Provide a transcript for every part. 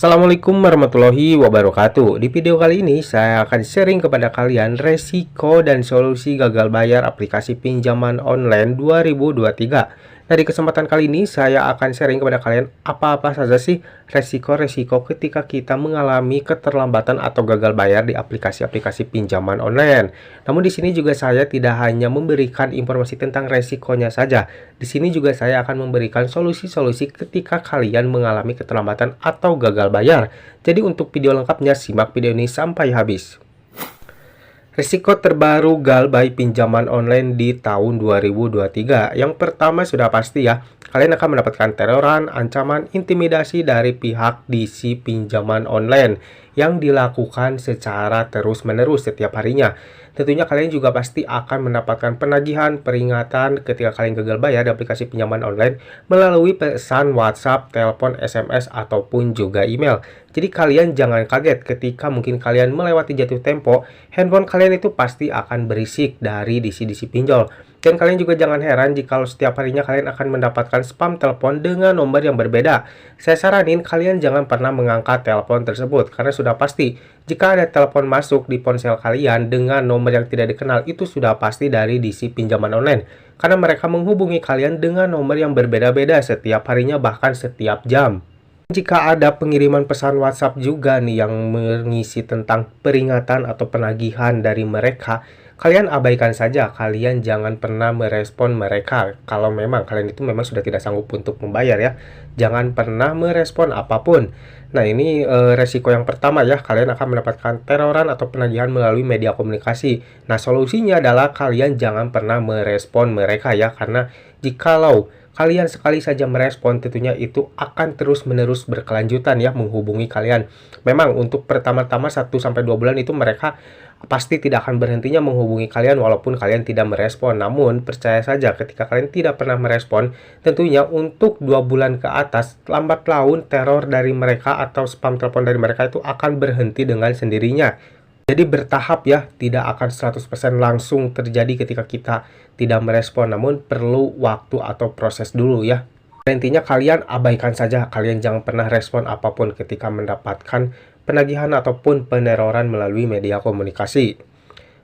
Assalamualaikum warahmatullahi wabarakatuh. Di video kali ini saya akan sharing kepada kalian resiko dan solusi gagal bayar aplikasi pinjaman online 2023. Nah, di kesempatan kali ini saya akan sharing kepada kalian apa-apa saja sih resiko-resiko ketika kita mengalami keterlambatan atau gagal bayar di aplikasi-aplikasi pinjaman online. Namun di sini juga saya tidak hanya memberikan informasi tentang resikonya saja. Di sini juga saya akan memberikan solusi-solusi ketika kalian mengalami keterlambatan atau gagal bayar. Jadi untuk video lengkapnya simak video ini sampai habis. Risiko terbaru galbay pinjaman online di tahun 2023. Yang pertama sudah pasti ya, kalian akan mendapatkan teroran, ancaman, intimidasi dari pihak DC pinjaman online yang dilakukan secara terus-menerus setiap harinya. Tentunya kalian juga pasti akan mendapatkan penagihan, peringatan ketika kalian gagal bayar di aplikasi pinjaman online melalui pesan WhatsApp, telepon, SMS, ataupun juga email. Jadi kalian jangan kaget ketika mungkin kalian melewati jatuh tempo, handphone kalian itu pasti akan berisik dari DC-DC pinjol. Dan kalian juga jangan heran jika setiap harinya kalian akan mendapatkan spam telepon dengan nomor yang berbeda. Saya saranin kalian jangan pernah mengangkat telepon tersebut, karena sudah pasti jika ada telepon masuk di ponsel kalian dengan nomor yang tidak dikenal, itu sudah pasti dari DC pinjaman online. Karena mereka menghubungi kalian dengan nomor yang berbeda-beda setiap harinya, bahkan setiap jam. Jika ada pengiriman pesan WhatsApp juga nih yang mengisi tentang peringatan atau penagihan dari mereka, kalian abaikan saja, kalian jangan pernah merespon mereka. Kalau memang kalian itu memang sudah tidak sanggup untuk membayar ya, jangan pernah merespon apapun. Nah, ini resiko yang pertama ya, kalian akan mendapatkan teroran atau penagihan melalui media komunikasi. Nah, solusinya adalah kalian jangan pernah merespon mereka ya, karena jikalau kalian sekali saja merespon, tentunya itu akan terus-menerus berkelanjutan ya menghubungi kalian. Memang untuk pertama-tama 1-2 bulan itu mereka pasti tidak akan berhentinya menghubungi kalian walaupun kalian tidak merespon. Namun percaya saja ketika kalian tidak pernah merespon, tentunya untuk 2 bulan ke atas, lambat laun teror dari mereka atau spam telepon dari mereka itu akan berhenti dengan sendirinya. Jadi bertahap ya, tidak akan 100% langsung terjadi ketika kita tidak merespon, namun perlu waktu atau proses dulu ya. Intinya kalian abaikan saja, kalian jangan pernah respon apapun ketika mendapatkan penagihan ataupun peneroran melalui media komunikasi.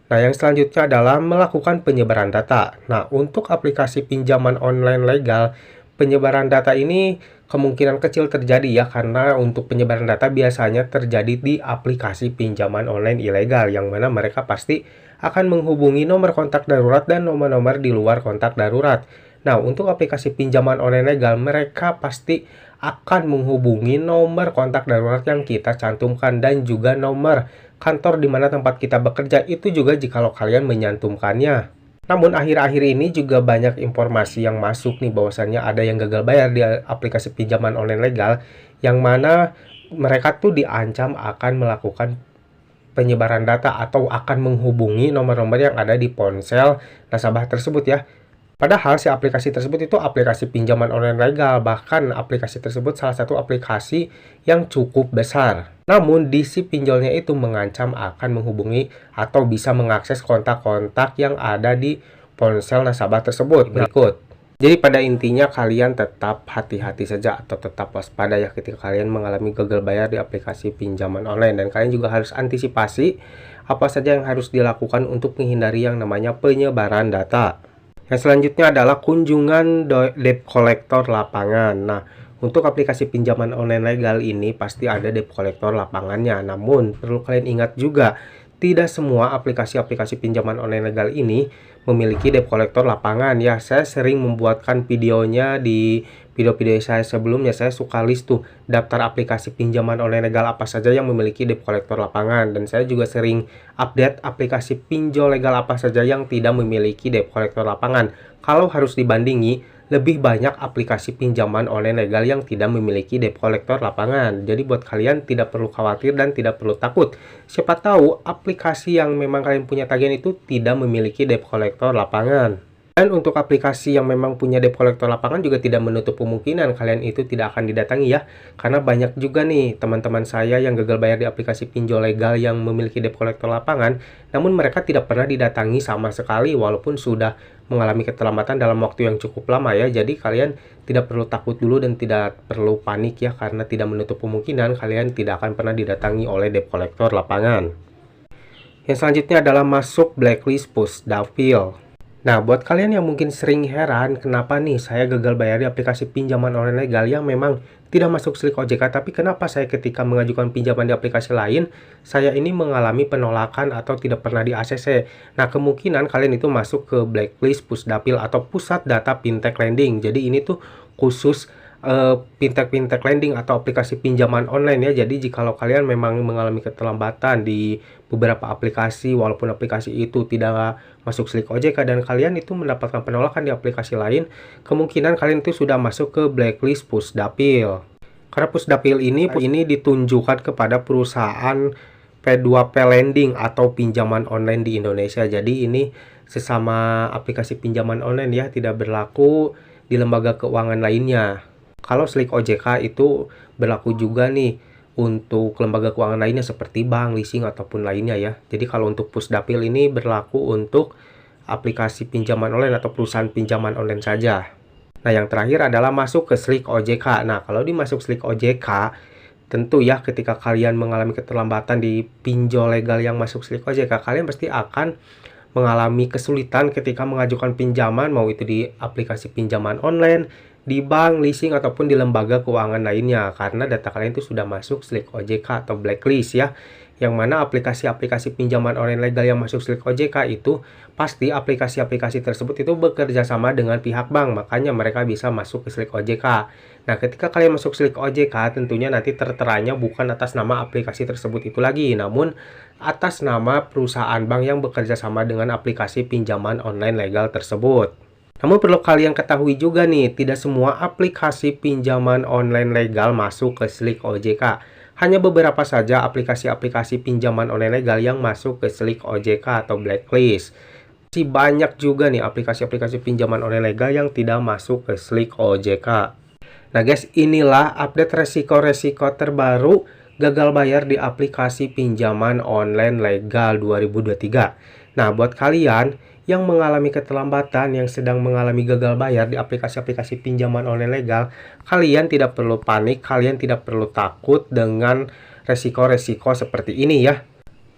Nah, yang selanjutnya adalah melakukan penyebaran data. Nah, untuk aplikasi pinjaman online legal, penyebaran data ini kemungkinan kecil terjadi ya, karena untuk penyebaran data biasanya terjadi di aplikasi pinjaman online ilegal yang mana mereka pasti akan menghubungi nomor kontak darurat dan nomor-nomor di luar kontak darurat. Nah, untuk aplikasi pinjaman online legal mereka pasti akan menghubungi nomor kontak darurat yang kita cantumkan dan juga nomor kantor di mana tempat kita bekerja, itu juga jikalau kalian menyantumkannya. Namun akhir-akhir ini juga banyak informasi yang masuk nih bahwasannya ada yang gagal bayar di aplikasi pinjaman online legal yang mana mereka tuh diancam akan melakukan penyebaran data atau akan menghubungi nomor-nomor yang ada di ponsel nasabah tersebut ya. Padahal si aplikasi tersebut itu aplikasi pinjaman online legal, bahkan aplikasi tersebut salah satu aplikasi yang cukup besar. Namun DC pinjolnya itu mengancam akan menghubungi atau bisa mengakses kontak-kontak yang ada di ponsel nasabah tersebut. Berikut. Jadi pada intinya kalian tetap hati-hati saja atau tetap waspada ya ketika kalian mengalami gagal bayar di aplikasi pinjaman online, dan kalian juga harus antisipasi apa saja yang harus dilakukan untuk menghindari yang namanya penyebaran data. Yang selanjutnya adalah kunjungan debt collector lapangan. Nah, untuk aplikasi pinjaman online legal ini pasti ada debt collector lapangannya. Namun, perlu kalian ingat juga, tidak semua aplikasi-aplikasi pinjaman online legal ini memiliki debt collector lapangan ya. Saya sering membuatkan videonya di video-video saya sebelumnya. Saya suka list tuh daftar aplikasi pinjaman online legal apa saja yang memiliki debt collector lapangan, dan saya juga sering update aplikasi pinjol legal apa saja yang tidak memiliki debt collector lapangan. Kalau harus dibandingi, lebih banyak aplikasi pinjaman online legal yang tidak memiliki debt collector lapangan. Jadi buat kalian tidak perlu khawatir dan tidak perlu takut. Siapa tahu aplikasi yang memang kalian punya tagihan itu tidak memiliki debt collector lapangan. Dan untuk aplikasi yang memang punya debt collector lapangan juga tidak menutup kemungkinan kalian itu tidak akan didatangi ya. Karena banyak juga nih teman-teman saya yang gagal bayar di aplikasi pinjol legal yang memiliki debt collector lapangan, namun mereka tidak pernah didatangi sama sekali walaupun sudah mengalami keterlambatan dalam waktu yang cukup lama ya. Jadi kalian tidak perlu takut dulu dan tidak perlu panik ya, karena tidak menutup kemungkinan kalian tidak akan pernah didatangi oleh debt collector lapangan. Yang selanjutnya adalah masuk blacklist Pusdapil. Nah, buat kalian yang mungkin sering heran, kenapa nih saya gagal bayar di aplikasi pinjaman online legal yang memang tidak masuk Slik OJK, tapi kenapa saya ketika mengajukan pinjaman di aplikasi lain, saya ini mengalami penolakan atau tidak pernah di ACC. Nah, kemungkinan kalian itu masuk ke blacklist Pusdapil atau Pusat Data Fintech Lending. Jadi ini tuh khusus fintech lending atau aplikasi pinjaman online ya. Jadi jikalau kalian memang mengalami keterlambatan di beberapa aplikasi, walaupun aplikasi itu tidak masuk Slik OJK dan kalian itu mendapatkan penolakan di aplikasi lain, kemungkinan kalian itu sudah masuk ke blacklist Pusdapil. Karena Pusdapil ini ditunjukkan kepada perusahaan P2P lending atau pinjaman online di Indonesia. Jadi ini sesama aplikasi pinjaman online ya, tidak berlaku di lembaga keuangan lainnya. Kalau Slik OJK itu berlaku juga nih untuk lembaga keuangan lainnya seperti bank, leasing, ataupun lainnya ya. Jadi kalau untuk Pusdapil ini berlaku untuk aplikasi pinjaman online atau perusahaan pinjaman online saja. Nah, yang terakhir adalah masuk ke Slik OJK. Nah, kalau dimasuk Slik OJK, tentu ya ketika kalian mengalami keterlambatan di pinjol legal yang masuk Slik OJK, kalian pasti akan mengalami kesulitan ketika mengajukan pinjaman, mau itu di aplikasi pinjaman online, di bank, leasing, ataupun di lembaga keuangan lainnya, karena data kalian itu sudah masuk Slik OJK atau blacklist ya. Yang mana aplikasi-aplikasi pinjaman online legal yang masuk Slik OJK itu pasti aplikasi-aplikasi tersebut itu bekerja sama dengan pihak bank, makanya mereka bisa masuk ke Slik OJK. Nah, ketika kalian masuk Slik OJK, tentunya nanti terteranya bukan atas nama aplikasi tersebut itu lagi, namun atas nama perusahaan bank yang bekerja sama dengan aplikasi pinjaman online legal tersebut. Namun perlu kalian ketahui juga nih, tidak semua aplikasi pinjaman online legal masuk ke Slik OJK. Hanya beberapa saja aplikasi-aplikasi pinjaman online legal yang masuk ke Slik OJK atau blacklist. Masih banyak juga nih aplikasi-aplikasi pinjaman online legal yang tidak masuk ke Slik OJK. Nah guys, inilah update resiko-resiko terbaru gagal bayar di aplikasi pinjaman online legal 2023. Nah, buat kalian yang mengalami keterlambatan, yang sedang mengalami gagal bayar di aplikasi-aplikasi pinjaman online legal, kalian tidak perlu panik, kalian tidak perlu takut dengan resiko-resiko seperti ini ya.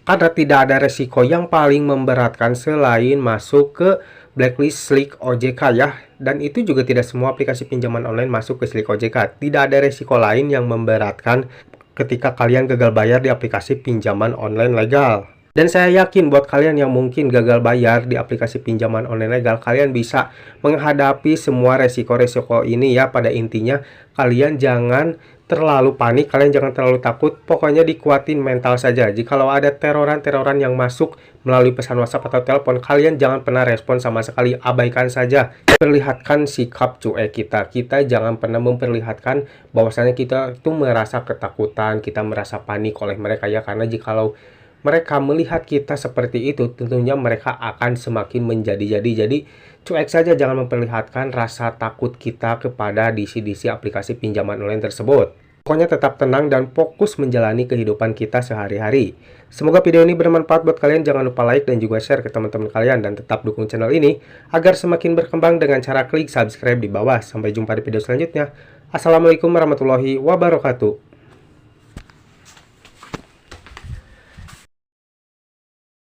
Karena tidak ada resiko yang paling memberatkan selain masuk ke blacklist Slik OJK ya. Dan itu juga tidak semua aplikasi pinjaman online masuk ke Slik OJK. Tidak ada resiko lain yang memberatkan ketika kalian gagal bayar di aplikasi pinjaman online legal. Dan saya yakin buat kalian yang mungkin gagal bayar di aplikasi pinjaman online legal, kalian bisa menghadapi semua resiko-resiko ini ya. Pada intinya, kalian jangan terlalu panik, kalian jangan terlalu takut, pokoknya dikuatin mental saja. Jikalau ada teroran-teroran yang masuk melalui pesan WhatsApp atau telepon, kalian jangan pernah respon sama sekali, abaikan saja. Perlihatkan sikap cuek kita. Kita jangan pernah memperlihatkan bahwasanya kita itu merasa ketakutan, kita merasa panik oleh mereka ya. Karena jikalau mereka melihat kita seperti itu, tentunya mereka akan semakin menjadi-jadi. Jadi, cuek saja, jangan memperlihatkan rasa takut kita kepada DC-DC aplikasi pinjaman online tersebut. Pokoknya tetap tenang dan fokus menjalani kehidupan kita sehari-hari. Semoga video ini bermanfaat buat kalian. Jangan lupa like dan juga share ke teman-teman kalian. Dan tetap dukung channel ini agar semakin berkembang dengan cara klik subscribe di bawah. Sampai jumpa di video selanjutnya. Assalamualaikum warahmatullahi wabarakatuh.